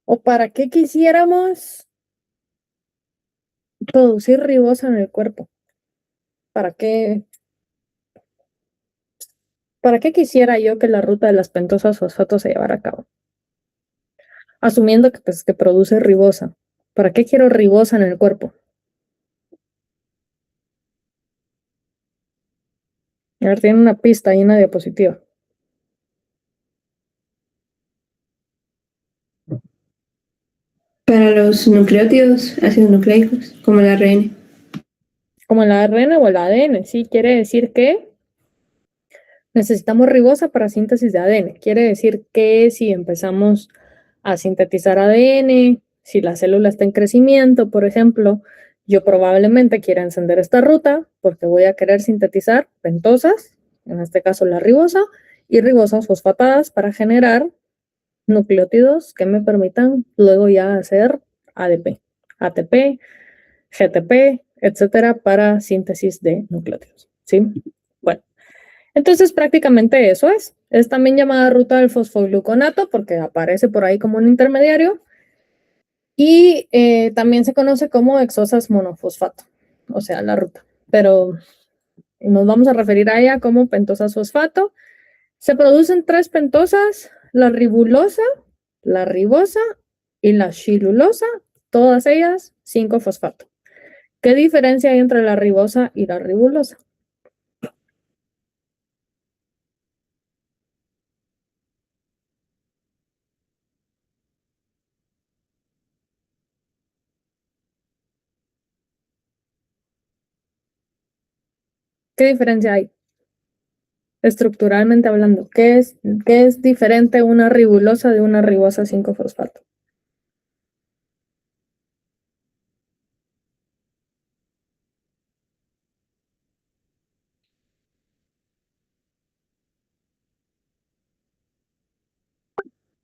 ¿O para qué quisiéramos producir ribosa en el cuerpo? ¿Para qué quisiera yo que la ruta de las pentosas fosfato se llevara a cabo? Asumiendo que, pues, que produce ribosa. ¿Para qué quiero ribosa en el cuerpo? A ver, tiene una pista y una diapositiva. Para los nucleótidos, ácidos nucleicos, como el ARN. Como el ARN o el ADN, ¿sí? Quiere decir que necesitamos ribosa para síntesis de ADN. Quiere decir que si empezamos a sintetizar ADN, si la célula está en crecimiento, por ejemplo, yo probablemente quiera encender esta ruta porque voy a querer sintetizar pentosas, en este caso la ribosa, y ribosas fosfatadas para generar nucleótidos que me permitan luego ya hacer ADP, ATP, GTP, etcétera, para síntesis de nucleótidos, ¿sí? Bueno, entonces prácticamente eso es. Es también llamada ruta del fosfogluconato porque aparece por ahí como un intermediario y también se conoce como hexosas monofosfato, o sea, la ruta. Pero nos vamos a referir a ella como pentosas fosfato. Se producen 3 pentosas, la ribulosa, la ribosa y la shilulosa, todas ellas 5-fosfato. ¿Qué diferencia hay entre la ribosa y la ribulosa? ¿Qué diferencia hay? Estructuralmente hablando, ¿qué es diferente una ribulosa de una ribosa 5-fosfato?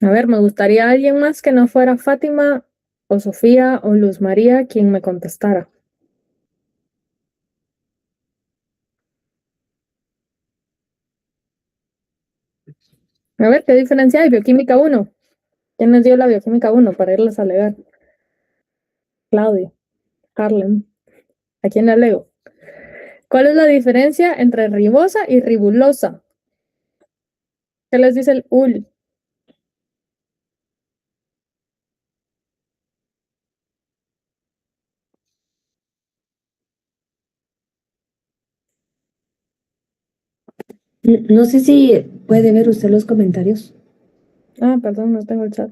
A ver, me gustaría alguien más que no fuera Fátima o Sofía o Luz María quien me contestara. A ver, ¿qué diferencia hay? Bioquímica 1. ¿Quién nos dio la bioquímica 1 para irles a leer? Claudio, Harlem. ¿A quién le leo? ¿Cuál es la diferencia entre ribosa y ribulosa? ¿Qué les dice el UL? No sé si puede ver usted los comentarios. Ah, perdón, no tengo el chat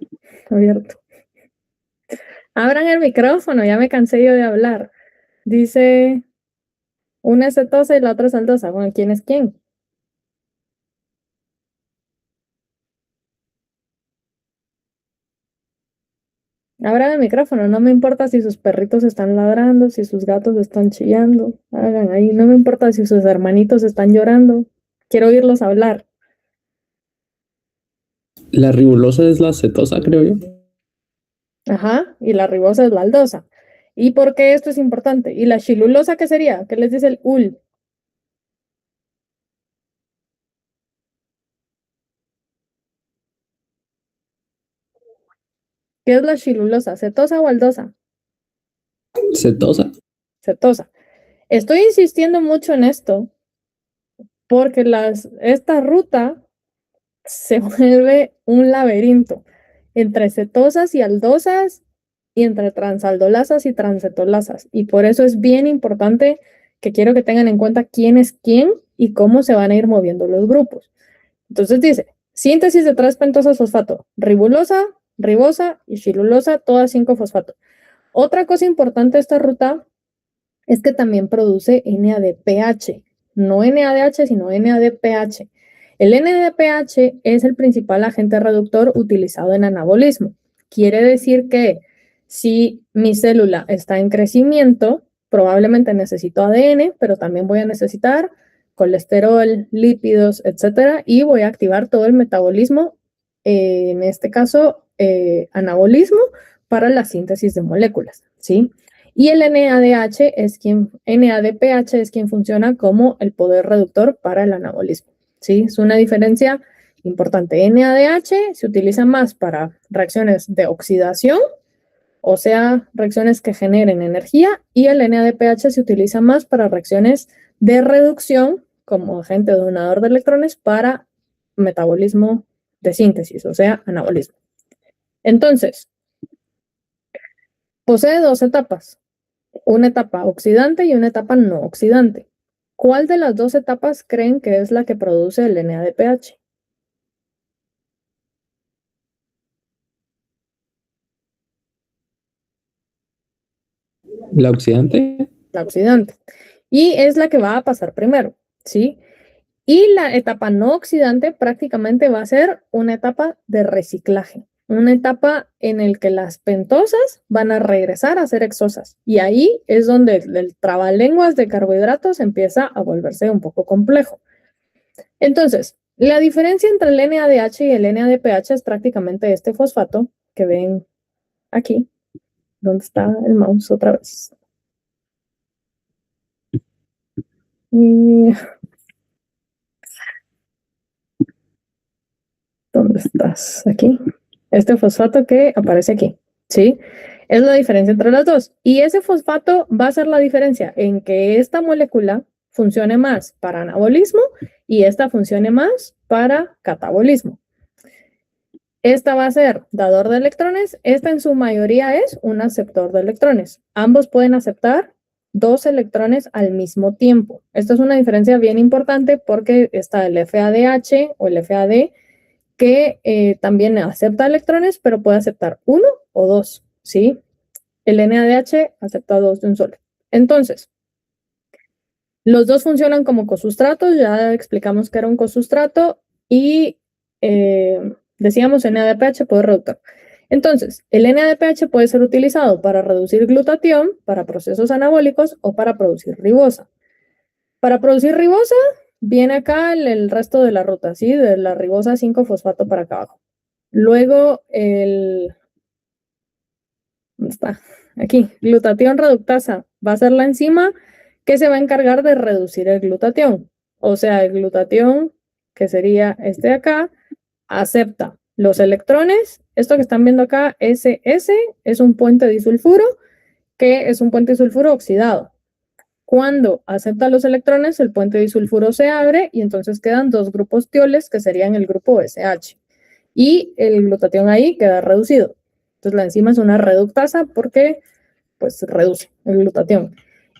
abierto. Abran el micrófono, ya me cansé yo de hablar. Dice, una es cetosa y la otra es aldosa. Bueno, ¿quién es quién? Abran el micrófono, no me importa si sus perritos están ladrando, si sus gatos están chillando. Hagan ahí, no me importa si sus hermanitos están llorando. Quiero oírlos hablar. La ribulosa es la cetosa, creo yo. Ajá, y la ribosa es la aldosa. ¿Y por qué esto es importante? ¿Y la shilulosa qué sería? ¿Qué les dice el UL? ¿Qué es la shilulosa? ¿Cetosa o aldosa? Cetosa. Cetosa. Estoy insistiendo mucho en esto porque esta ruta se vuelve un laberinto entre cetosas y aldosas y entre transaldolasas y transcetolasas. Y por eso es bien importante que quiero que tengan en cuenta quién es quién y cómo se van a ir moviendo los grupos. Entonces dice, síntesis de 3 pentosas fosfato, ribulosa, ribosa y shilulosa, todas 5-fosfato. Otra cosa importante de esta ruta es que también produce NADPH, no NADH, sino NADPH. El NADPH es el principal agente reductor utilizado en anabolismo. Quiere decir que si mi célula está en crecimiento, probablemente necesito ADN, pero también voy a necesitar colesterol, lípidos, etcétera, y voy a activar todo el metabolismo, en este caso, anabolismo, para la síntesis de moléculas, ¿sí? Y el NADPH es quien funciona como el poder reductor para el anabolismo, ¿sí? Es una diferencia importante, NADH se utiliza más para reacciones de oxidación, o sea, reacciones que generen energía, y el NADPH se utiliza más para reacciones de reducción como agente donador de electrones para metabolismo de síntesis, o sea, anabolismo. Entonces, posee dos etapas, una etapa oxidante y una etapa no oxidante. ¿Cuál de las dos etapas creen que es la que produce el NADPH? ¿La oxidante? La oxidante. Y es la que va a pasar primero, ¿sí? Y la etapa no oxidante prácticamente va a ser una etapa de reciclaje, una etapa en la que las pentosas van a regresar a ser hexosas. Y ahí es donde el trabalenguas de carbohidratos empieza a volverse un poco complejo. Entonces, la diferencia entre el NADH y el NADPH es prácticamente este fosfato que ven aquí, donde está el mouse otra vez. Y ¿dónde estás? Aquí. Este fosfato que aparece aquí, ¿sí? Es la diferencia entre las dos. Y ese fosfato va a ser la diferencia en que esta molécula funcione más para anabolismo y esta funcione más para catabolismo. Esta va a ser dador de electrones. Esta en su mayoría es un aceptor de electrones. Ambos pueden aceptar 2 electrones al mismo tiempo. Esta es una diferencia bien importante porque está el FADH o el FAD que también acepta electrones, pero puede aceptar 1 o 2, ¿sí? El NADH acepta 2 de un solo. Entonces, los dos funcionan como cosustratos, ya explicamos que era un cosustrato y decíamos NADPH poder reductor. Entonces, el NADPH puede ser utilizado para reducir glutatión, para procesos anabólicos o para producir ribosa. Para producir ribosa, viene acá el resto de la ruta, ¿sí? De la ribosa 5-fosfato para acá abajo. Luego, ¿dónde está? Aquí, glutatión reductasa va a ser la enzima que se va a encargar de reducir el glutatión. O sea, el glutatión, que sería este de acá, acepta los electrones. Esto que están viendo acá, SS, es un puente disulfuro, que es un puente disulfuro oxidado. Cuando acepta los electrones, el puente disulfuro se abre y entonces quedan 2 grupos tioles que serían el grupo SH. Y el glutatión ahí queda reducido. Entonces la enzima es una reductasa porque pues reduce el glutatión.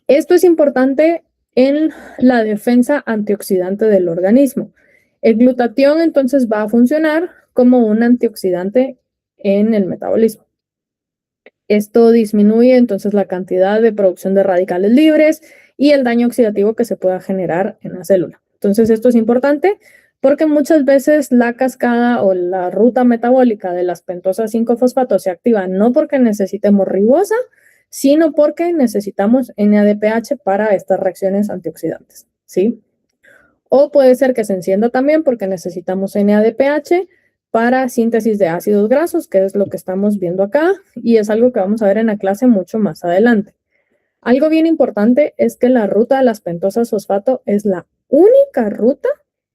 Esto es importante en la defensa antioxidante del organismo. El glutatión entonces va a funcionar como un antioxidante en el metabolismo. Esto disminuye entonces la cantidad de producción de radicales libres y el daño oxidativo que se pueda generar en la célula. Entonces esto es importante porque muchas veces la cascada o la ruta metabólica de las pentosas 5-fosfato se activa no porque necesitemos ribosa, sino porque necesitamos NADPH para estas reacciones antioxidantes, ¿sí? O puede ser que se encienda también porque necesitamos NADPH para síntesis de ácidos grasos, que es lo que estamos viendo acá, y es algo que vamos a ver en la clase mucho más adelante. Algo bien importante es que la ruta de las pentosas fosfato es la única ruta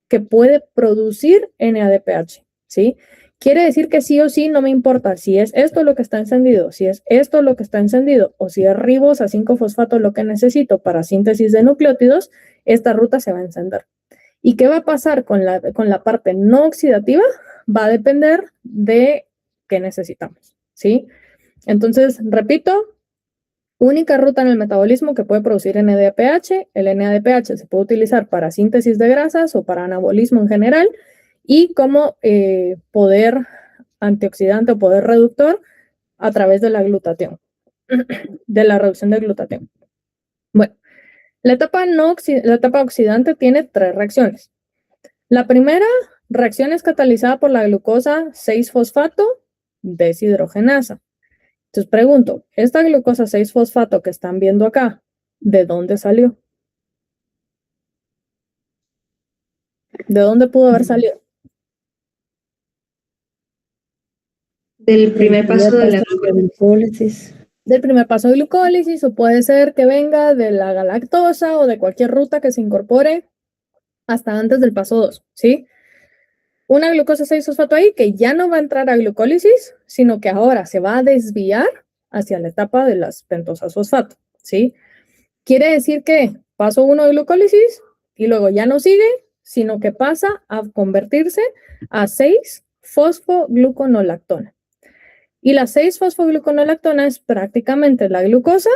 que puede producir NADPH, ¿sí? Quiere decir que sí o sí, no me importa si es esto lo que está encendido, si es esto lo que está encendido, o si es ribosa 5-fosfato lo que necesito para síntesis de nucleótidos, esta ruta se va a encender. ¿Y qué va a pasar con la parte no oxidativa? Va a depender de qué necesitamos, ¿sí? Entonces, repito, única ruta en el metabolismo que puede producir NADPH. El NADPH se puede utilizar para síntesis de grasas o para anabolismo en general y como poder antioxidante o poder reductor a través de la glutatión, de la reducción de glutatión. Bueno, la etapa oxidante tiene 3 reacciones. La primera reacción es catalizada por la glucosa 6-fosfato deshidrogenasa. Entonces pregunto, esta glucosa 6-fosfato que están viendo acá, ¿de dónde salió? ¿De dónde pudo haber salido? Del primer paso de la glucólisis. Del primer paso de glucólisis, o puede ser que venga de la galactosa o de cualquier ruta que se incorpore hasta antes del paso 2, ¿sí? una glucosa 6-fosfato ahí que ya no va a entrar a glucólisis, sino que ahora se va a desviar hacia la etapa de las pentosas fosfato, ¿sí? Quiere decir que paso 1 de glucólisis y luego ya no sigue, sino que pasa a convertirse a 6-fosfogluconolactona. Y la 6-fosfogluconolactona es prácticamente la glucosa,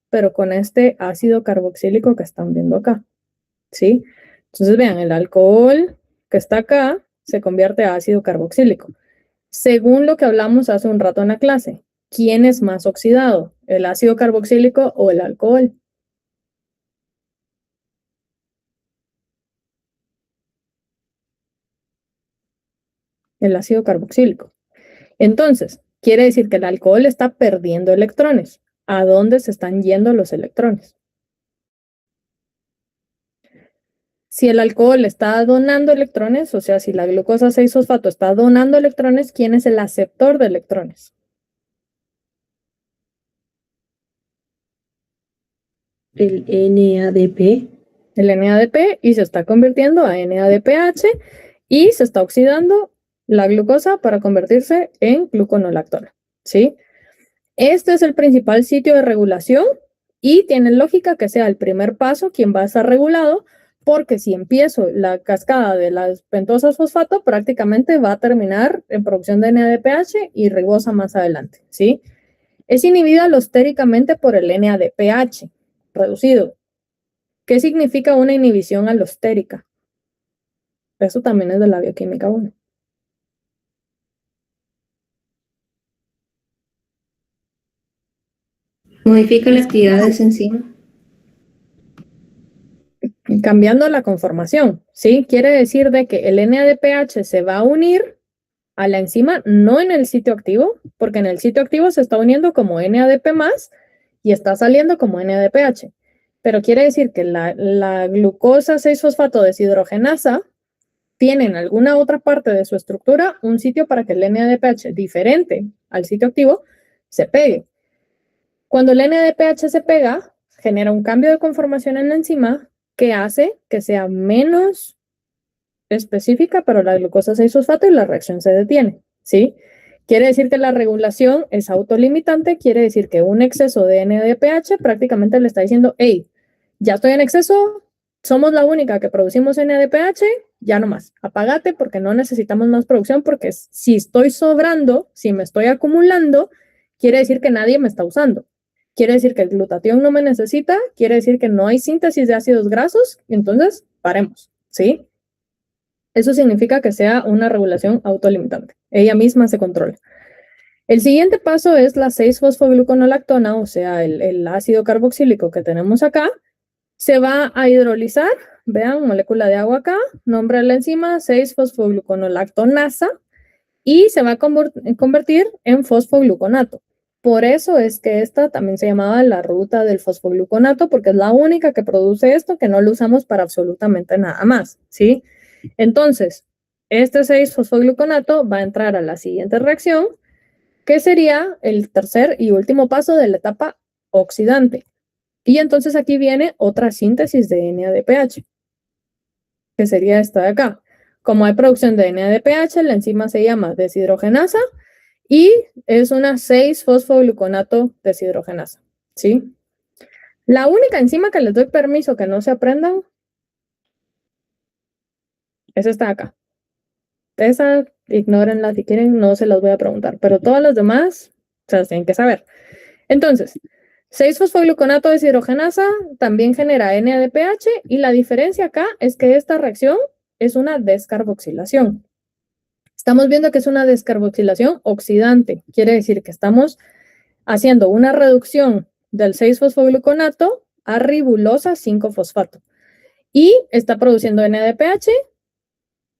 pero con este ácido carboxílico que están viendo acá, ¿sí? Entonces vean, el alcohol que está acá se convierte a ácido carboxílico. Según lo que hablamos hace un rato en la clase, ¿quién es más oxidado? ¿El ácido carboxílico o el alcohol? El ácido carboxílico. Entonces, quiere decir que el alcohol está perdiendo electrones. ¿A dónde se están yendo los electrones? Si el alcohol está donando electrones, o sea, si la glucosa 6-fosfato está donando electrones, ¿quién es el aceptor de electrones? El NADP. El NADP, y se está convirtiendo a NADPH y se está oxidando la glucosa para convertirse en gluconolactona, ¿sí? Este es el principal sitio de regulación y tiene lógica que sea el primer paso quien va a estar regulado, porque si empiezo la cascada de las pentosas fosfato, prácticamente va a terminar en producción de NADPH y ribosa más adelante, ¿sí? Es inhibida alostéricamente por el NADPH reducido. ¿Qué significa una inhibición alostérica? Eso también es de la bioquímica 1. Modifica la actividad de esa enzima. Cambiando la conformación, ¿sí? Quiere decir de que el NADPH se va a unir a la enzima, no en el sitio activo, porque en el sitio activo se está uniendo como NADP más y está saliendo como NADPH. Pero quiere decir que la glucosa 6-fosfato deshidrogenasa tiene en alguna otra parte de su estructura un sitio para que el NADPH diferente al sitio activo se pegue. Cuando el NADPH se pega, genera un cambio de conformación en la enzima que hace que sea menos específica para la glucosa 6-fosfato y la reacción se detiene, ¿sí? Quiere decir que la regulación es autolimitante, quiere decir que un exceso de NADPH prácticamente le está diciendo, hey, ya estoy en exceso, somos la única que producimos NADPH, ya no más, apágate porque no necesitamos más producción, porque si estoy sobrando, si me estoy acumulando, quiere decir que nadie me está usando. Quiere decir que el glutatión no me necesita, quiere decir que no hay síntesis de ácidos grasos, entonces paremos, ¿sí? Eso significa que sea una regulación autolimitante. Ella misma se controla. El siguiente paso es la 6-fosfogluconolactona, o sea, el ácido carboxílico que tenemos acá, se va a hidrolizar. Vean, molécula de agua acá, nombre de la enzima 6-fosfogluconolactonasa y se va a convertir en fosfogluconato. Por eso es que esta también se llamaba la ruta del fosfogluconato, porque es la única que produce esto, que no lo usamos para absolutamente nada más, ¿sí? Entonces, este 6-fosfogluconato va a entrar a la siguiente reacción, que sería el tercer y último paso de la etapa oxidante. Y entonces aquí viene otra síntesis de NADPH, que sería esta de acá. Como hay producción de NADPH, la enzima se llama deshidrogenasa y es una 6-fosfogluconato deshidrogenasa, ¿sí? La única enzima que les doy permiso que no se aprendan es esta de acá. Esa, ignórenla si quieren, no se las voy a preguntar, pero todas las demás se las tienen que saber. Entonces, 6-fosfogluconato deshidrogenasa también genera NADPH y la diferencia acá es que esta reacción es una descarboxilación. Estamos viendo que es una descarboxilación oxidante, quiere decir que estamos haciendo una reducción del 6-fosfogluconato a ribulosa 5-fosfato y está produciendo NADPH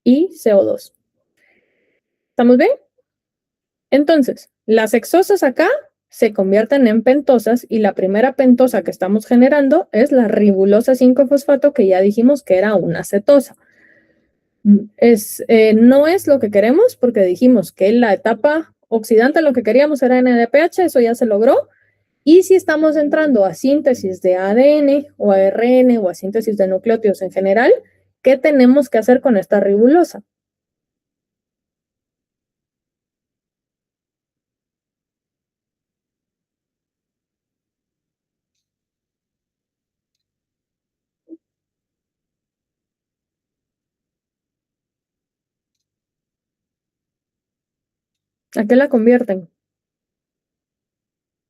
y CO2. ¿Estamos bien? Entonces, las hexosas acá se convierten en pentosas y la primera pentosa que estamos generando es la ribulosa 5-fosfato, que ya dijimos que era una cetosa. No es lo que queremos porque dijimos que en la etapa oxidante lo que queríamos era NADPH, eso ya se logró. Y si estamos entrando a síntesis de ADN o ARN o a síntesis de nucleótidos en general, ¿qué tenemos que hacer con esta ribulosa? ¿A qué la convierten?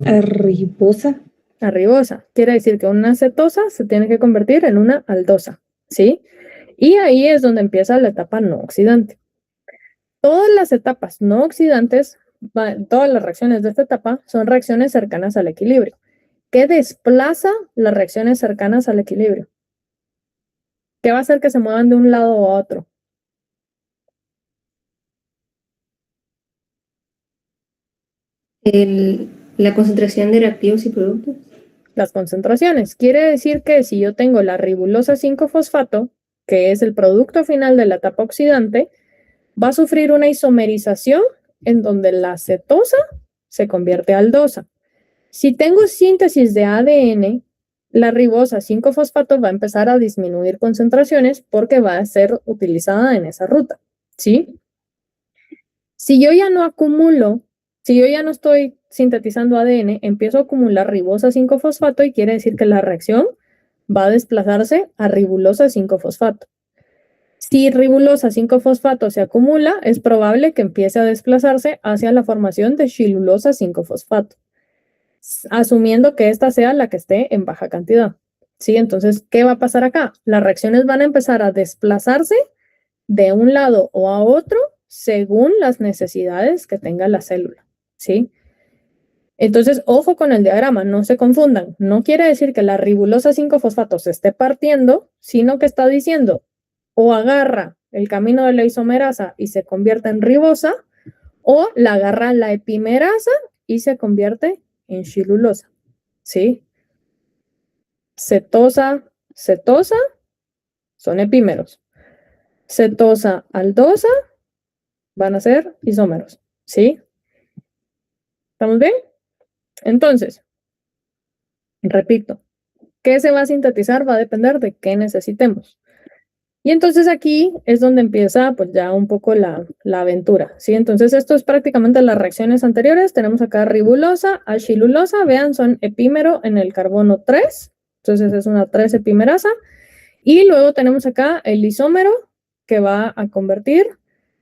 A ribosa. A ribosa. Quiere decir que una cetosa se tiene que convertir en una aldosa, ¿sí? Y ahí es donde empieza la etapa no oxidante. Todas las etapas no oxidantes, todas las reacciones de esta etapa son reacciones cercanas al equilibrio. ¿Qué desplaza las reacciones cercanas al equilibrio? ¿Qué va a hacer que se muevan de un lado a otro? La concentración de reactivos y productos. Las concentraciones. Quiere decir que si yo tengo la ribulosa 5-fosfato, que es el producto final de la etapa oxidante, va a sufrir una isomerización en donde la cetosa se convierte a aldosa. Si tengo síntesis de ADN, la ribosa 5-fosfato va a empezar a disminuir concentraciones porque va a ser utilizada en esa ruta, ¿sí? Si yo ya no acumulo, si yo ya no estoy sintetizando ADN, empiezo a acumular ribosa 5-fosfato y quiere decir que la reacción va a desplazarse a ribulosa 5-fosfato. Si ribulosa 5-fosfato se acumula, es probable que empiece a desplazarse hacia la formación de shilulosa 5-fosfato, asumiendo que esta sea la que esté en baja cantidad. ¿Sí? Entonces, ¿qué va a pasar acá? Las reacciones van a empezar a desplazarse de un lado o a otro según las necesidades que tenga la célula. ¿Sí? Entonces, ojo con el diagrama, no se confundan. No quiere decir que la ribulosa 5-fosfato se esté partiendo, sino que está diciendo o agarra el camino de la isomerasa y se convierte en ribosa, o la agarra la epimerasa y se convierte en shilulosa. ¿Sí? Cetosa, cetosa son epímeros. Cetosa, aldosa van a ser isómeros. ¿Sí? ¿Estamos bien? Entonces, repito, ¿qué se va a sintetizar? Va a depender de qué necesitemos. Y entonces aquí es donde empieza pues ya un poco la aventura, ¿sí? Entonces esto es prácticamente las reacciones anteriores. Tenemos acá ribulosa, acilulosa, vean, son epímero en el carbono 3, entonces es una 3 epimerasa. Y luego tenemos acá el isómero que va a convertir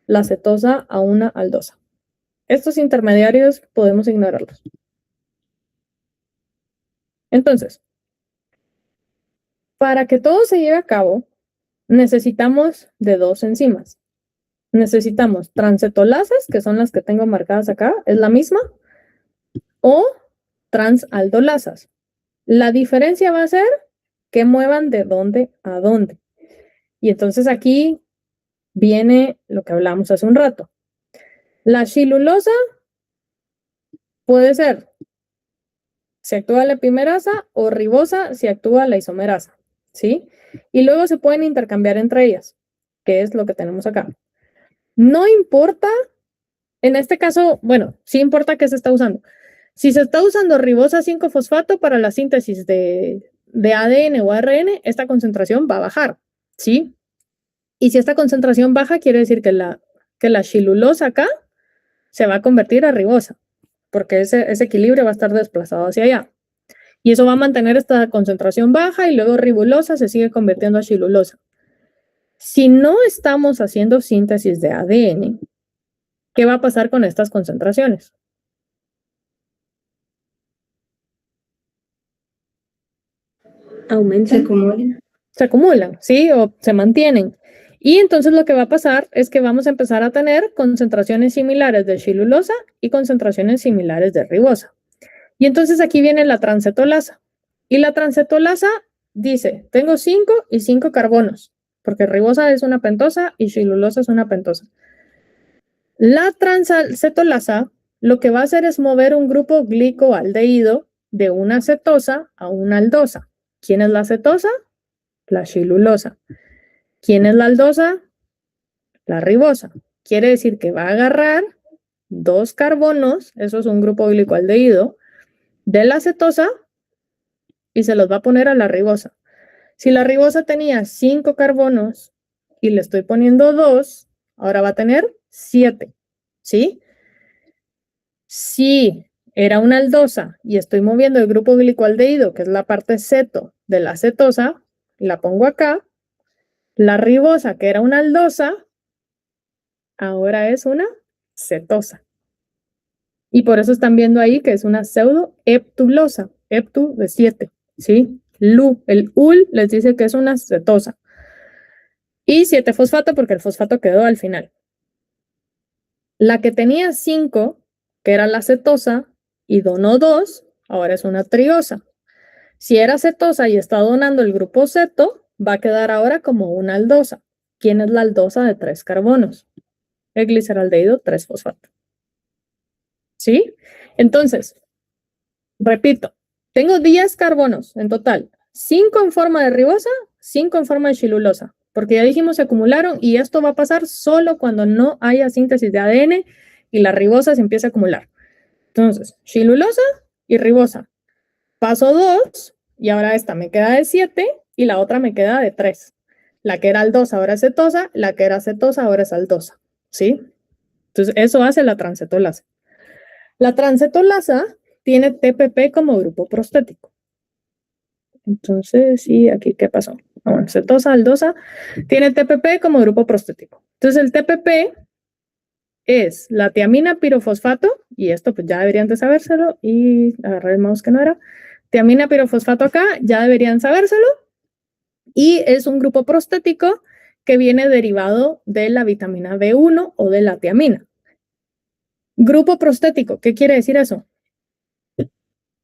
la cetosa a una aldosa. Estos intermediarios podemos ignorarlos. Entonces, para que todo se lleve a cabo, necesitamos de dos enzimas. Necesitamos transcetolasas, que son las que tengo marcadas acá, es la misma, o transaldolasas. La diferencia va a ser que muevan de dónde a dónde. Y entonces aquí viene lo que hablamos hace un rato. La shilulosa puede ser si actúa la epimerasa o ribosa si actúa la isomerasa, ¿sí? Y luego se pueden intercambiar entre ellas, que es lo que tenemos acá. No importa, en este caso, bueno, sí importa qué se está usando. Si se está usando ribosa 5-fosfato para la síntesis de ADN o ARN, esta concentración va a bajar, ¿sí? Y si esta concentración baja, quiere decir que la shilulosa acá se va a convertir a ribosa, porque ese equilibrio va a estar desplazado hacia allá. Y eso va a mantener esta concentración baja y luego ribulosa se sigue convirtiendo a shilulosa. Si no estamos haciendo síntesis de ADN, ¿qué va a pasar con estas concentraciones? Aumentan. Se acumulan, ¿sí? O se mantienen. Y entonces lo que va a pasar es que vamos a empezar a tener concentraciones similares de shilulosa y concentraciones similares de ribosa. Y entonces aquí viene la transcetolasa. Y la transcetolasa dice, tengo 5 y 5 carbonos, porque ribosa es una pentosa y shilulosa es una pentosa. La transcetolasa lo que va a hacer es mover un grupo glicoaldehído de una cetosa a una aldosa. ¿Quién es la cetosa? La shilulosa. ¿Quién es la aldosa? La ribosa. Quiere decir que va a agarrar 2 carbonos, eso es un grupo glicoaldehído, de la cetosa y se los va a poner a la ribosa. Si la ribosa tenía 5 carbonos y le estoy poniendo 2, ahora va a tener 7, ¿sí? Si era una aldosa y estoy moviendo el grupo glicoaldehído, que es la parte ceto de la cetosa, la pongo acá. La ribosa, que era una aldosa, ahora es una cetosa. Y por eso están viendo ahí que es una pseudo-heptulosa, heptu de 7, ¿sí? El ul les dice que es una cetosa. Y 7-fosfato porque el fosfato quedó al final. La que tenía 5, que era la cetosa, y donó 2, ahora es una triosa. Si era cetosa y está donando el grupo ceto, va a quedar ahora como una aldosa. ¿Quién es la aldosa de 3 carbonos? El gliceraldehído 3-fosfato. ¿Sí? Entonces, repito, tengo 10 carbonos en total, 5 en forma de ribosa, 5 en forma de chilulosa, porque ya dijimos se acumularon y esto va a pasar solo cuando no haya síntesis de ADN y la ribosa se empieza a acumular. Entonces, chilulosa y ribosa. Paso 2 y ahora esta me queda de 7 y la otra me queda de 3. La que era aldosa ahora es cetosa, la que era cetosa ahora es aldosa, ¿sí? Entonces, eso hace la transcetolasa. La transcetolasa tiene TPP como grupo prostético. Entonces, sí, aquí, ¿qué pasó? Bueno, cetosa, aldosa, tiene TPP como grupo prostético. Entonces, el TPP es la tiamina pirofosfato, y esto pues ya deberían de sabérselo, y agarré el mouse que no era. Tiamina pirofosfato acá, ya deberían sabérselo, y es un grupo prostético que viene derivado de la vitamina B1 o de la tiamina. Grupo prostético, ¿qué quiere decir eso?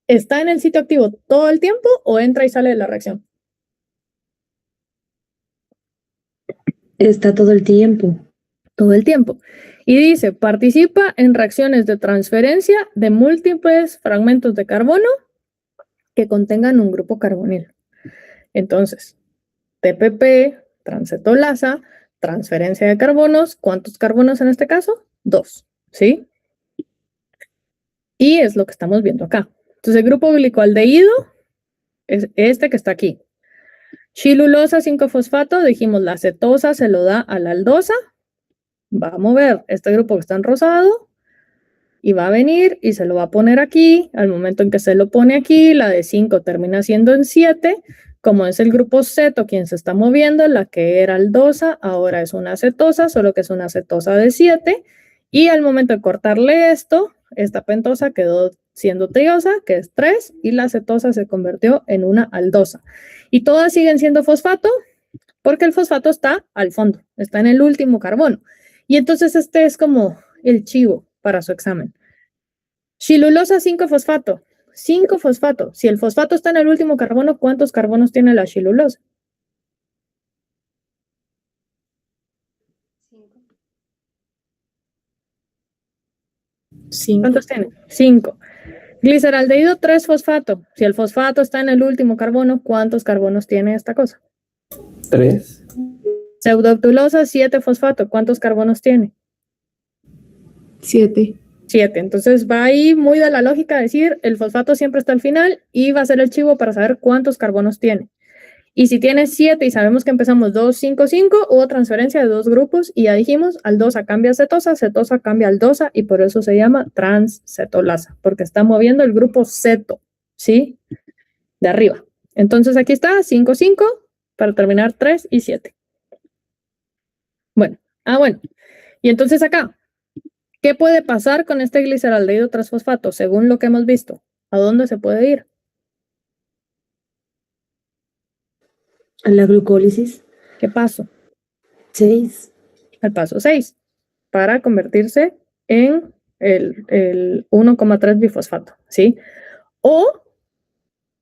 ¿Está en el sitio activo todo el tiempo o entra y sale de la reacción? Está todo el tiempo. Todo el tiempo. Y dice, participa en reacciones de transferencia de múltiples fragmentos de carbono que contengan un grupo carbonilo. Entonces, TPP, transcetolasa, transferencia de carbonos. ¿Cuántos carbonos en este caso? 2, ¿sí? Y es lo que estamos viendo acá. Entonces, el grupo glicoaldehído es este que está aquí. Chilulosa 5-fosfato, dijimos la cetosa se lo da a la aldosa. Va a mover este grupo que está en rosado y va a venir y se lo va a poner aquí. Al momento en que se lo pone aquí, la de 5 termina siendo en 7. Como es el grupo ceto quien se está moviendo, la que era aldosa ahora es una cetosa, solo que es una cetosa de 7. Y al momento de cortarle esto, esta pentosa quedó siendo triosa, que es 3, y la cetosa se convirtió en una aldosa. Y todas siguen siendo fosfato, porque el fosfato está al fondo, está en el último carbono. Y entonces este es como el chivo para su examen. Chilulosa 5-fosfato. 5-fosfato. Si el fosfato está en el último carbono, ¿cuántos carbonos tiene la chilulosa? 5. ¿Cuántos tiene? 5. Gliceraldehído 3-fosfato. Si el fosfato está en el último carbono, ¿cuántos carbonos tiene esta cosa? 3. Pseudoactulosa 7-fosfato. ¿Cuántos carbonos tiene? 7. 7. Entonces va ahí muy de la lógica decir el fosfato siempre está al final y va a ser el chivo para saber cuántos carbonos tiene. Y si tiene 7 y sabemos que empezamos 2, 5, 5, hubo transferencia de 2 grupos y ya dijimos aldosa cambia a cetosa, cetosa cambia a aldosa y por eso se llama transcetolasa, porque está moviendo el grupo ceto, ¿sí? De arriba. Entonces aquí está 5, 5 para terminar 3 y 7. Bueno, bueno. Y entonces acá, ¿qué puede pasar con este gliceraldehído transfosfato? Según lo que hemos visto, ¿a dónde se puede ir? A la glucólisis. ¿Qué paso? 6. Al paso 6, para convertirse en el 1,3 bifosfato, ¿sí? O,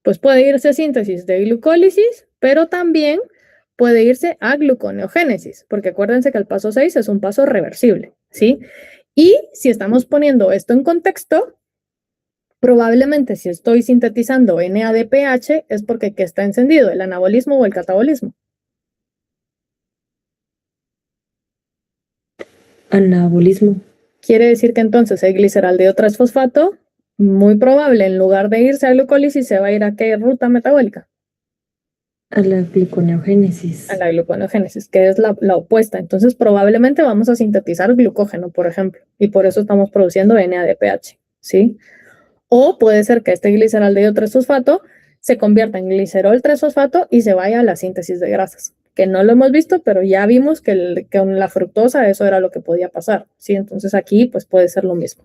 pues puede irse a síntesis de glucólisis, pero también puede irse a gluconeogénesis, porque acuérdense que el paso 6 es un paso reversible, ¿sí? Y si estamos poniendo esto en contexto, probablemente si estoy sintetizando NADPH es porque ¿qué está encendido? ¿El anabolismo o el catabolismo? Anabolismo. Quiere decir que entonces el gliceraldehído 3-fosfato, muy probable, en lugar de irse a glucólisis, se va a ir a qué ruta metabólica? A la gluconeogénesis. A la gluconeogénesis, que es la opuesta. Entonces, probablemente vamos a sintetizar glucógeno, por ejemplo, y por eso estamos produciendo NADPH, ¿sí? O puede ser que este gliceraldehído 3-fosfato se convierta en glicerol 3-fosfato y se vaya a la síntesis de grasas, que no lo hemos visto, pero ya vimos que con la fructosa eso era lo que podía pasar, ¿sí? Entonces aquí pues puede ser lo mismo.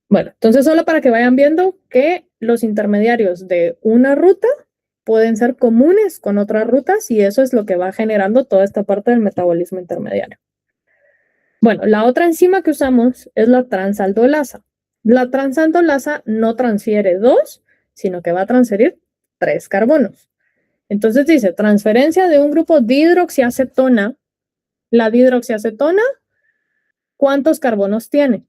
Bueno, entonces solo para que vayan viendo que los intermediarios de una ruta pueden ser comunes con otras rutas y eso es lo que va generando toda esta parte del metabolismo intermediario. Bueno, la otra enzima que usamos es la transaldolasa. La transaldolasa no transfiere 2, sino que va a transferir 3 carbonos. Entonces dice, transferencia de un grupo dihidroxiacetona. La dihidroxiacetona, ¿cuántos carbonos tiene?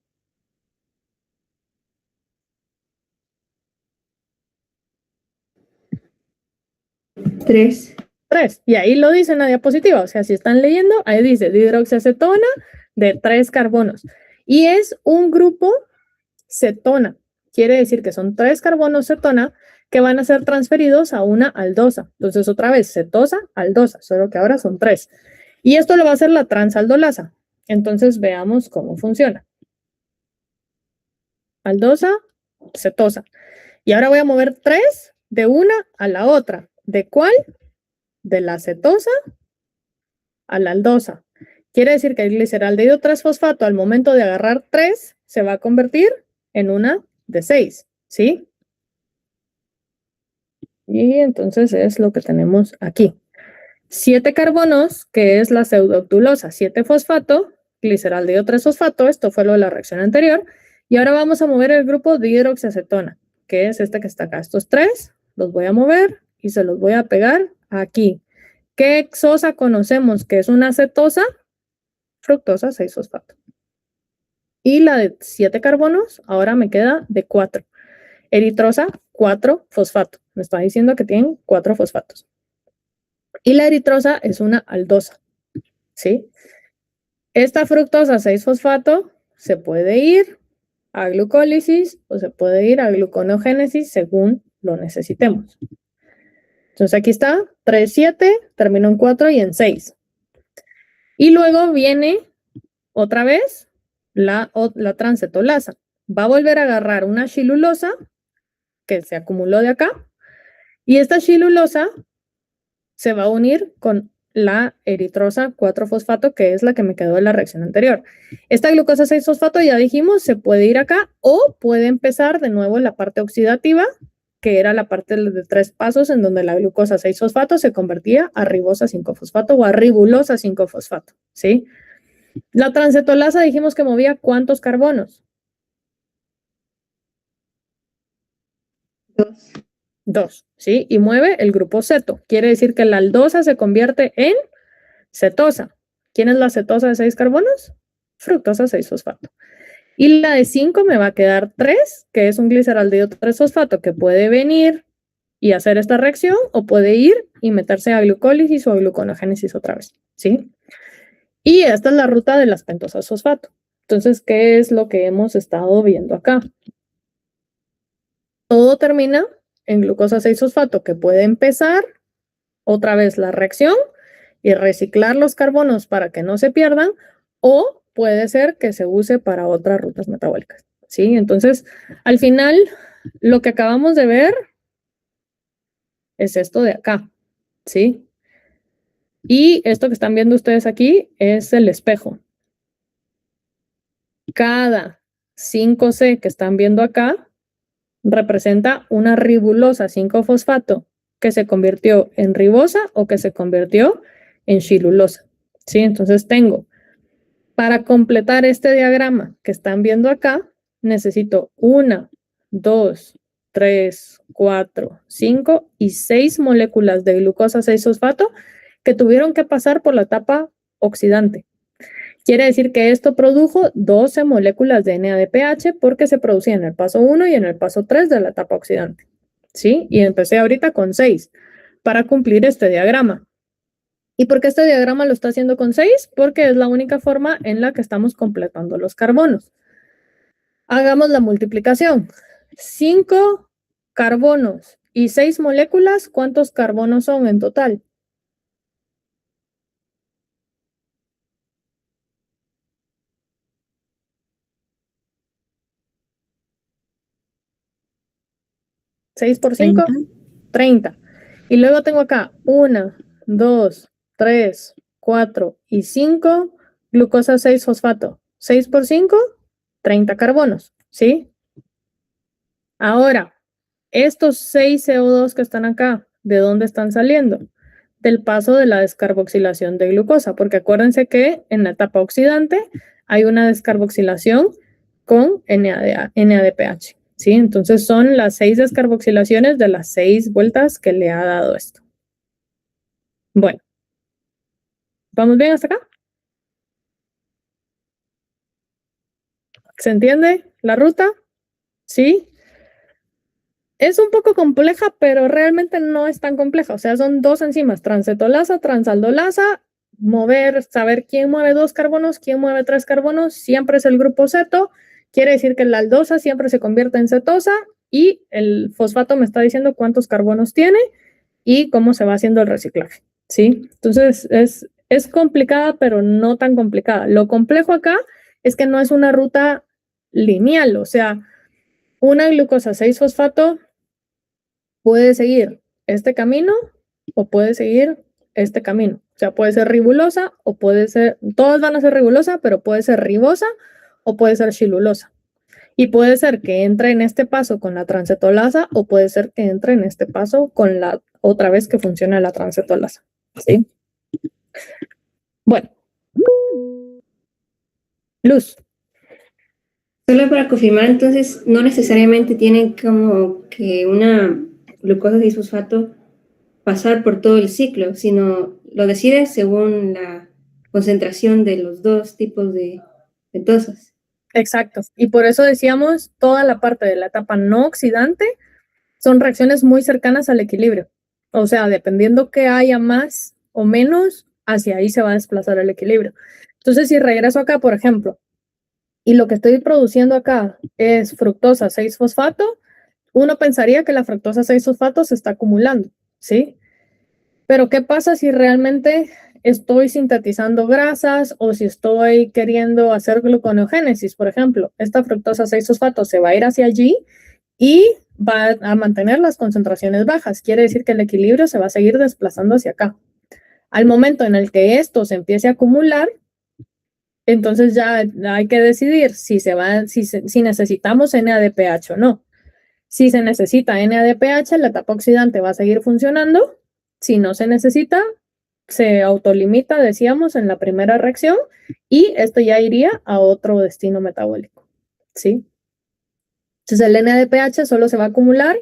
3. 3. Y ahí lo dice en la diapositiva. O sea, si están leyendo, ahí dice dihidroxiacetona de 3 carbonos. Y es un grupo cetona. Quiere decir que son 3 carbonos cetona que van a ser transferidos a una aldosa. Entonces, otra vez, cetosa, aldosa, solo que ahora son 3. Y esto lo va a hacer la transaldolasa. Entonces, veamos cómo funciona. Aldosa, cetosa. Y ahora voy a mover 3 de una a la otra. ¿De cuál? De la cetosa a la aldosa. Quiere decir que el gliceraldehído 3-fosfato al momento de agarrar 3 se va a convertir en una de 6, ¿sí? Y entonces es lo que tenemos aquí. 7 carbonos, que es la pseudooctulosa 7-fosfato, gliceraldehído 3-fosfato, esto fue lo de la reacción anterior. Y ahora vamos a mover el grupo dihidroxiacetona, que es este que está acá. Estos 3 los voy a mover y se los voy a pegar aquí. ¿Qué hexosa conocemos que es una cetosa? Fructosa 6-fosfato. Y la de 7 carbonos, ahora me queda de 4. Eritrosa 4-fosfato. Me está diciendo que tienen 4 fosfatos. Y la eritrosa es una aldosa, ¿sí? Esta fructosa 6-fosfato se puede ir a glucólisis o se puede ir a gluconeogénesis según lo necesitemos. Entonces aquí está 3-7, terminó en 4 y en 6. Y luego viene otra vez la transcetolasa. Va a volver a agarrar una shilulosa que se acumuló de acá y esta shilulosa se va a unir con la eritrosa 4-fosfato, que es la que me quedó de la reacción anterior. Esta glucosa 6-fosfato, ya dijimos, se puede ir acá o puede empezar de nuevo en la parte oxidativa, que era la parte de 3 pasos en donde la glucosa 6-fosfato se convertía a ribosa 5-fosfato o a ribulosa 5-fosfato, ¿sí? La transcetolasa dijimos que movía ¿cuántos carbonos? 2. 2, ¿sí? Y mueve el grupo ceto. Quiere decir que la aldosa se convierte en cetosa. ¿Quién es la cetosa de 6 carbonos? Fructosa 6-fosfato. Y la de 5 me va a quedar 3, que es un gliceraldehído 3-fosfato que puede venir y hacer esta reacción o puede ir y meterse a glucólisis o a gluconeogénesis otra vez, ¿sí? Y esta es la ruta de las pentosas fosfato. Entonces, ¿qué es lo que hemos estado viendo acá? Todo termina en glucosa 6-fosfato que puede empezar otra vez la reacción y reciclar los carbonos para que no se pierdan o puede ser que se use para otras rutas metabólicas, ¿sí? Entonces, al final, lo que acabamos de ver es esto de acá, ¿sí? Y esto que están viendo ustedes aquí es el espejo. Cada 5C que están viendo acá representa una ribulosa 5-fosfato que se convirtió en ribosa o que se convirtió en shilulosa, ¿sí? Entonces tengo, para completar este diagrama que están viendo acá, necesito 1, 2, 3, 4, 5 y 6 moléculas de glucosa 6-fosfato que tuvieron que pasar por la etapa oxidante. Quiere decir que esto produjo 12 moléculas de NADPH porque se producía en el paso 1 y en el paso 3 de la etapa oxidante, ¿sí? Y empecé ahorita con 6 para cumplir este diagrama. ¿Y por qué este diagrama lo está haciendo con 6? Porque es la única forma en la que estamos completando los carbonos. Hagamos la multiplicación. 5 carbonos y 6 moléculas, ¿cuántos carbonos son en total? ¿6 por 5? 30. Y luego tengo acá 1, 2, 3, 4 y 5 glucosa 6-fosfato. 6 por 5, 30 carbonos, ¿sí? Ahora, estos 6 CO2 que están acá, ¿de dónde están saliendo? Del paso de la descarboxilación de glucosa, porque acuérdense que en la etapa oxidante hay una descarboxilación con NADPH, ¿sí? Entonces son las 6 descarboxilaciones de las 6 vueltas que le ha dado esto. Bueno, ¿vamos bien hasta acá? ¿Se entiende la ruta? ¿Sí? Es un poco compleja, pero realmente no es tan compleja. O sea, son 2 enzimas, transcetolasa, transaldolasa. Saber quién mueve 2 carbonos, quién mueve 3 carbonos, siempre es el grupo ceto. Quiere decir que la aldosa siempre se convierte en cetosa y el fosfato me está diciendo cuántos carbonos tiene y cómo se va haciendo el reciclaje, ¿sí? Entonces, es complicada, pero no tan complicada. Lo complejo acá es que no es una ruta lineal, o sea, una glucosa 6-fosfato puede seguir este camino o puede seguir este camino. O sea, puede ser ribulosa o puede ser, todas van a ser ribulosa, pero puede ser ribosa o puede ser shilulosa. Y puede ser que entre en este paso con la transcetolasa o puede ser que entre en este paso con la otra vez que funciona la transcetolasa. ¿Sí? Bueno. Luz. Solo para confirmar, entonces, no necesariamente tienen como que una glucosa 6-fosfato pasar por todo el ciclo, sino lo decide según la concentración de los 2 tipos de cetosas. Exacto. Y por eso decíamos, toda la parte de la etapa no oxidante son reacciones muy cercanas al equilibrio. O sea, dependiendo que haya más o menos, hacia ahí se va a desplazar el equilibrio. Entonces, si regreso acá, por ejemplo, y lo que estoy produciendo acá es fructosa 6-fosfato, uno pensaría que la fructosa 6-fosfato se está acumulando, ¿sí? Pero ¿qué pasa si realmente estoy sintetizando grasas o si estoy queriendo hacer gluconeogénesis, por ejemplo? Esta fructosa 6-fosfato se va a ir hacia allí y va a mantener las concentraciones bajas. Quiere decir que el equilibrio se va a seguir desplazando hacia acá. Al momento en el que esto se empiece a acumular, entonces ya hay que decidir si necesitamos NADPH o no. Si se necesita NADPH, la etapa oxidante va a seguir funcionando. Si no se necesita, se autolimita, decíamos, en la primera reacción y esto ya iría a otro destino metabólico, ¿sí? Entonces el NADPH solo se va a acumular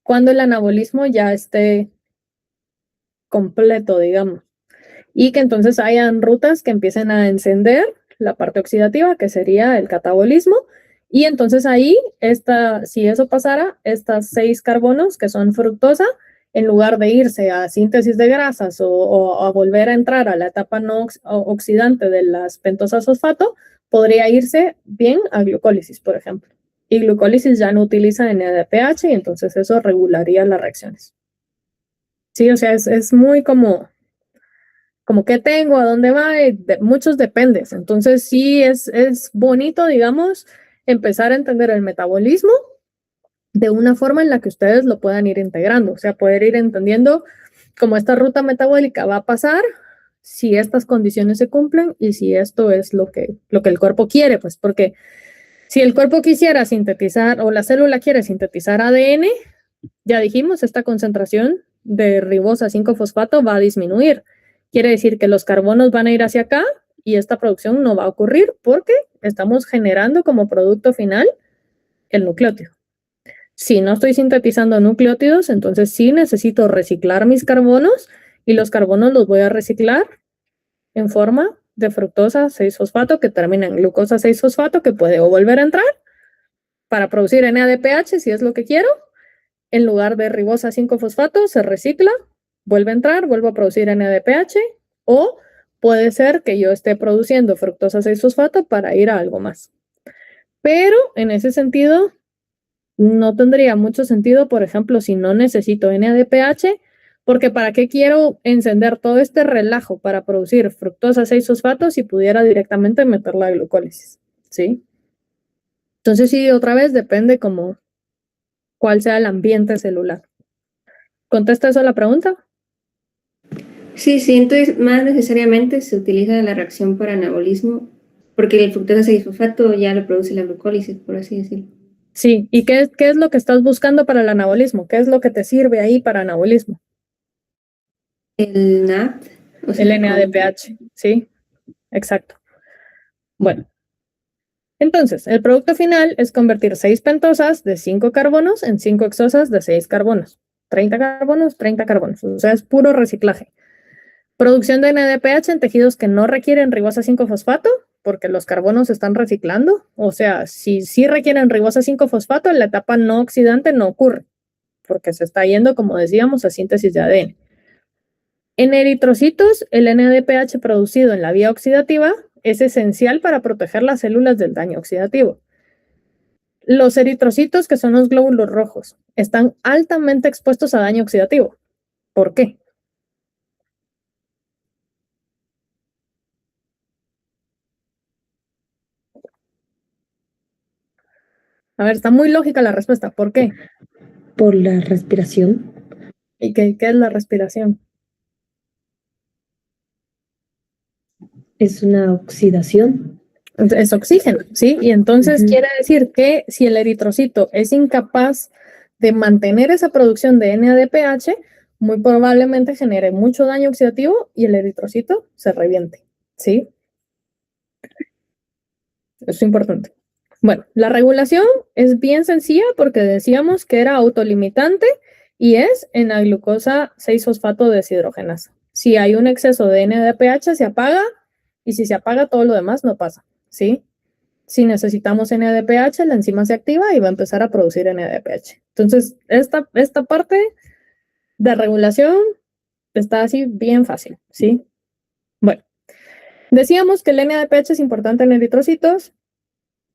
cuando el anabolismo ya esté completo, digamos, y que entonces hayan rutas que empiecen a encender la parte oxidativa, que sería el catabolismo, y entonces ahí, si eso pasara, estas 6 carbonos que son fructosa, en lugar de irse a síntesis de grasas o a volver a entrar a la etapa no oxidante de las pentosas fosfato, podría irse bien a glucólisis, por ejemplo. Y glucólisis ya no utiliza NADPH y entonces eso regularía las reacciones. Sí, o sea, es muy como qué tengo, a dónde va, muchos dependes. Entonces sí es bonito, digamos, empezar a entender el metabolismo de una forma en la que ustedes lo puedan ir integrando, o sea, poder ir entendiendo cómo esta ruta metabólica va a pasar, si estas condiciones se cumplen y si esto es lo que el cuerpo quiere, pues porque si el cuerpo quisiera sintetizar o la célula quiere sintetizar ADN, ya dijimos, esta concentración de ribosa 5-fosfato va a disminuir. Quiere decir que los carbonos van a ir hacia acá y esta producción no va a ocurrir porque estamos generando como producto final el nucleótido. Si no estoy sintetizando nucleótidos, entonces sí necesito reciclar mis carbonos y los carbonos los voy a reciclar en forma de fructosa 6-fosfato que termina en glucosa 6-fosfato que puede volver a entrar para producir NADPH si es lo que quiero. En lugar de ribosa 5-fosfato se recicla, vuelve a entrar, vuelvo a producir NADPH o puede ser que yo esté produciendo fructosa 6-fosfato para ir a algo más. Pero en ese sentido, no tendría mucho sentido, por ejemplo, si no necesito NADPH, porque ¿para qué quiero encender todo este relajo para producir fructosa 6-fosfato si pudiera directamente meter la glucólisis? ¿Sí? Entonces sí, otra vez depende como cuál sea el ambiente celular. ¿Contesta eso a la pregunta? Sí, entonces más necesariamente se utiliza la reacción por anabolismo porque el fructosa 6-fosfato ya lo produce la glucólisis, por así decirlo. Sí, ¿y qué es lo que estás buscando para el anabolismo? ¿Qué es lo que te sirve ahí para anabolismo? El NAD. O sea, El NADPH, sí, exacto. Bueno, entonces, el producto final es convertir 6 pentosas de 5 carbonos en 5 hexosas de 6 carbonos. 30 carbonos, 30 carbonos. O sea, es puro reciclaje. Producción de NADPH en tejidos que no requieren ribosa 5-fosfato, porque los carbonos se están reciclando. O sea, si sí requieren ribosa 5-fosfato, la etapa no oxidante no ocurre, porque se está yendo, como decíamos, a síntesis de ADN. En eritrocitos, el NADPH producido en la vía oxidativa es esencial para proteger las células del daño oxidativo. Los eritrocitos, que son los glóbulos rojos, están altamente expuestos a daño oxidativo. ¿Por qué? A ver, está muy lógica la respuesta. ¿Por qué? Por la respiración. ¿Y qué es la respiración? Es una oxidación. Es oxígeno, ¿sí? Y entonces quiere decir que si el eritrocito es incapaz de mantener esa producción de NADPH, muy probablemente genere mucho daño oxidativo y el eritrocito se reviente, ¿sí? Eso es importante. Bueno, la regulación es bien sencilla porque decíamos que era autolimitante y es en la glucosa 6-fosfato deshidrogenasa. Si hay un exceso de NADPH, se apaga y si se apaga todo lo demás no pasa, ¿sí? Si necesitamos NADPH, la enzima se activa y va a empezar a producir NADPH. Entonces, esta parte de regulación está así bien fácil, ¿sí? Bueno, decíamos que el NADPH es importante en eritrocitos,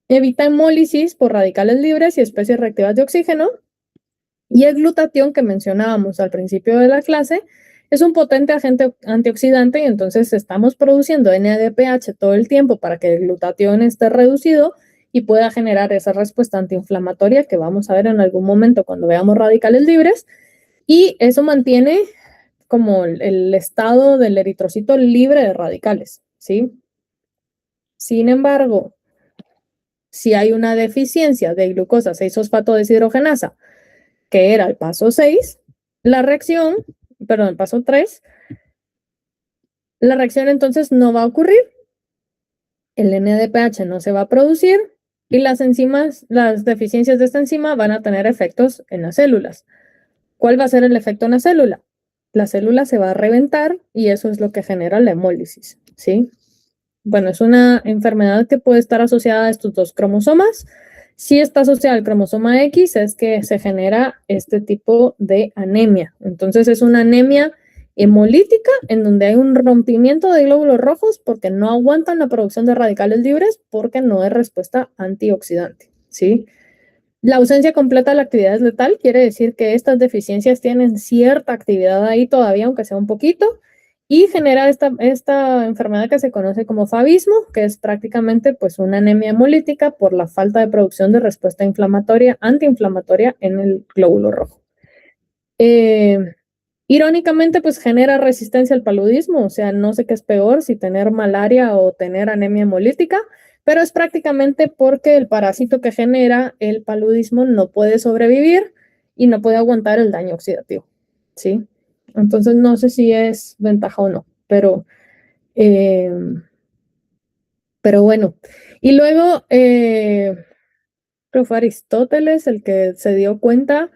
evita hemólisis por radicales libres y especies reactivas de oxígeno, y el glutatión que mencionábamos al principio de la clase es un potente agente antioxidante y entonces estamos produciendo NADPH todo el tiempo para que el glutatión esté reducido y pueda generar esa respuesta antiinflamatoria que vamos a ver en algún momento cuando veamos radicales libres, y eso mantiene como el estado del eritrocito libre de radicales, ¿sí? Sin embargo, si hay una deficiencia de glucosa 6-fosfato deshidrogenasa, que era el paso 6, el paso 3, la reacción entonces no va a ocurrir, el NADPH no se va a producir y las enzimas, las deficiencias de esta enzima van a tener efectos en las células. ¿Cuál va a ser el efecto en la célula? La célula se va a reventar y eso es lo que genera la hemólisis, ¿sí? Bueno, es una enfermedad que puede estar asociada a estos dos cromosomas. Si está asociada al cromosoma X, es que se genera este tipo de anemia. Entonces, es una anemia hemolítica en donde hay un rompimiento de glóbulos rojos porque no aguantan la producción de radicales libres porque no hay respuesta antioxidante, ¿sí? La ausencia completa de la actividad es letal, quiere decir que estas deficiencias tienen cierta actividad ahí todavía, aunque sea un poquito, y genera esta enfermedad que se conoce como favismo, que es prácticamente pues una anemia hemolítica por la falta de producción de respuesta inflamatoria, antiinflamatoria en el glóbulo rojo. Irónicamente, pues genera resistencia al paludismo, o sea, no sé qué es peor, si tener malaria o tener anemia hemolítica, pero es prácticamente porque el parásito que genera el paludismo no puede sobrevivir y no puede aguantar el daño oxidativo, ¿sí? Entonces no sé si es ventaja o no, pero bueno. Y luego, creo fue Aristóteles el que se dio cuenta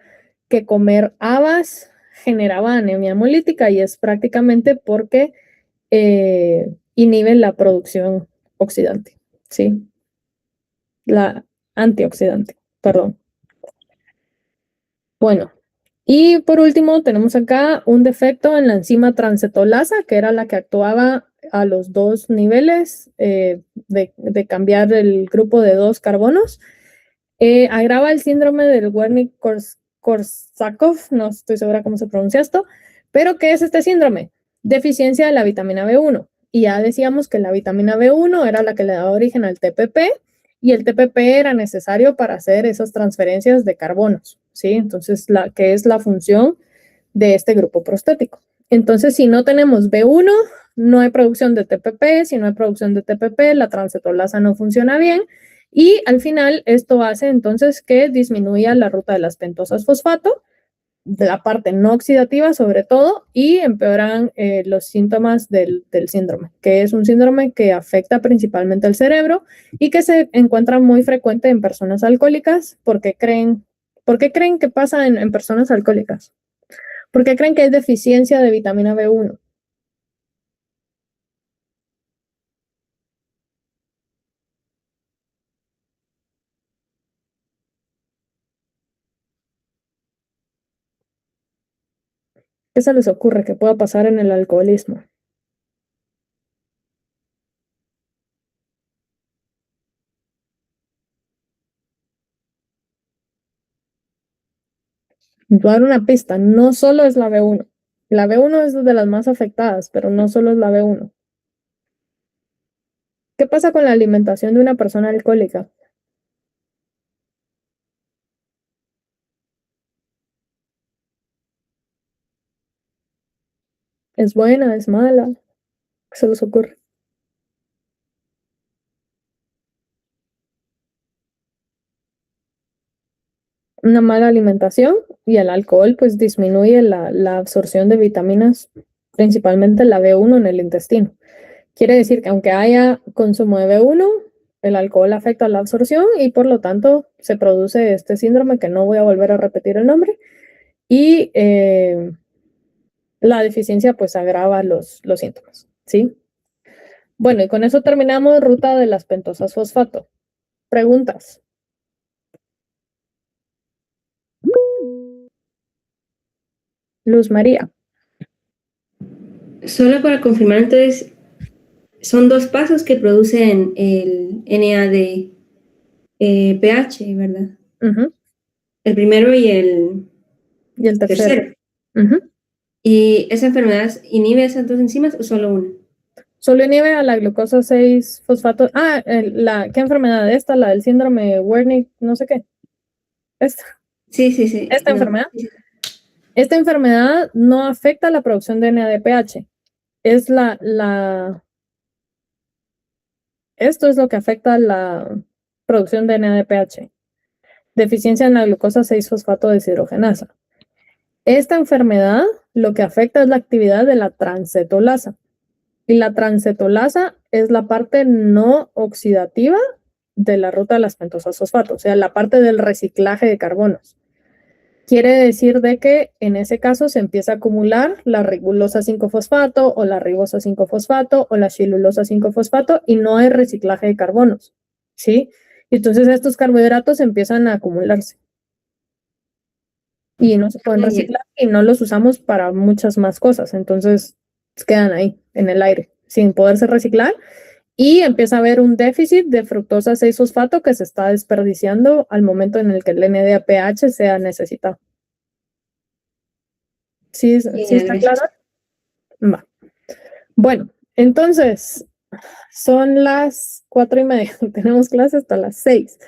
que comer habas generaba anemia hemolítica y es prácticamente porque inhiben la producción oxidante, ¿sí? La antioxidante, perdón. Bueno, y por último tenemos acá un defecto en la enzima transcetolasa, que era la que actuaba a los dos niveles de cambiar el grupo de 2 carbonos. Agrava el síndrome del Wernicke-Korsakoff, no estoy segura cómo se pronuncia esto, pero ¿qué es este síndrome? Deficiencia de la vitamina B1. Y ya decíamos que la vitamina B1 era la que le daba origen al TPP y el TPP era necesario para hacer esas transferencias de carbonos, ¿sí? Entonces, ¿qué es la función de este grupo prostético? Entonces, si no tenemos B1, no hay producción de TPP, si no hay producción de TPP, la transcetolasa no funciona bien Y al final esto hace entonces que disminuya la ruta de las pentosas fosfato, de la parte no oxidativa sobre todo, y empeoran los síntomas del síndrome, que es un síndrome que afecta principalmente al cerebro y que se encuentra muy frecuente en personas alcohólicas. ¿Por qué creen que pasa en personas alcohólicas? ¿Por qué creen que hay deficiencia de vitamina B1? ¿Qué se les ocurre que pueda pasar en el alcoholismo? Voy a dar una pista, no solo es la B1. La B1 es de las más afectadas, pero no solo es la B1. ¿Qué pasa con la alimentación de una persona alcohólica? ¿Es buena? ¿Es mala? ¿Qué se les ocurre? Una mala alimentación, y el alcohol pues disminuye la absorción de vitaminas, principalmente la B1 en el intestino. Quiere decir que aunque haya consumo de B1, el alcohol afecta la absorción y por lo tanto se produce este síndrome que no voy a volver a repetir el nombre, y la deficiencia pues agrava los síntomas, ¿sí? Bueno, y con eso terminamos ruta de las pentosas fosfato. Preguntas. Luz María. Solo para confirmar, entonces, son 2 pasos que producen el NAD pH, ¿verdad? Uh-huh. El primero y el tercero. Uh-huh. ¿Y esa enfermedad inhibe esas 2 enzimas o solo una? Solo inhibe a la glucosa 6-fosfato. ¿Qué enfermedad? Esta, la del síndrome Wernicke, no sé qué. Esta. Sí. ¿Esta enfermedad? Esta enfermedad no afecta la producción de NADPH. Esto es lo que afecta la producción de NADPH. Deficiencia en la glucosa 6-fosfato deshidrogenasa. Esta enfermedad lo que afecta es la actividad de la transcetolasa. Y la transcetolasa es la parte no oxidativa de la ruta de las pentosas fosfato, o sea, la parte del reciclaje de carbonos. Quiere decir de que en ese caso se empieza a acumular la ribulosa 5-fosfato o la ribosa 5-fosfato o la chilulosa 5-fosfato y no hay reciclaje de carbonos, ¿sí? Entonces estos carbohidratos empiezan a acumularse y no se pueden reciclar y no los usamos para muchas más cosas, entonces quedan ahí en el aire sin poderse reciclar y empieza a haber un déficit de fructosa 6-fosfato que se está desperdiciando al momento en el que el NADPH sea necesitado. ¿Sí está claro? Va. Bueno, entonces son las 4:30, tenemos clase hasta las 6.